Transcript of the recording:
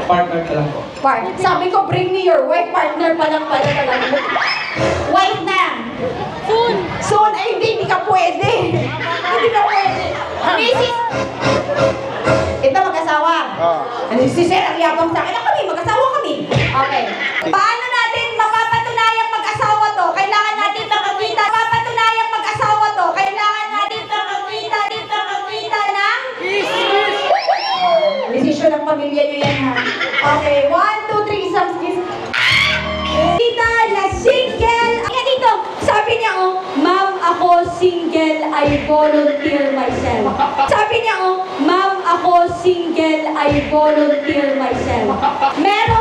Partner ka lang po. Sabi ko, bring me your wife. Partner pa lang pala talaga. Wife na. Soon. Ay, hindi ka pwede. Hindi ka pwede. Mrs. Ito, mag-asawa. Si Sir, ang yabang sa akin. Kami, mag-asawa kami. Okay. Paano natin mapapatunayang mag-asawa to? Kailangan natin makakita. Mapapatunayang mag-asawa to. Kailangan natin makakita ng desisyon ng pamilya nyo yan, ha? Okay, 1, 2, 3, isang kiss. Kita na single. Kaya dito, sabi niya, oh, ma'am, ako single, I volunteer myself. Sabi niya, oh, ma'am, ako single, I volunteer myself. Meron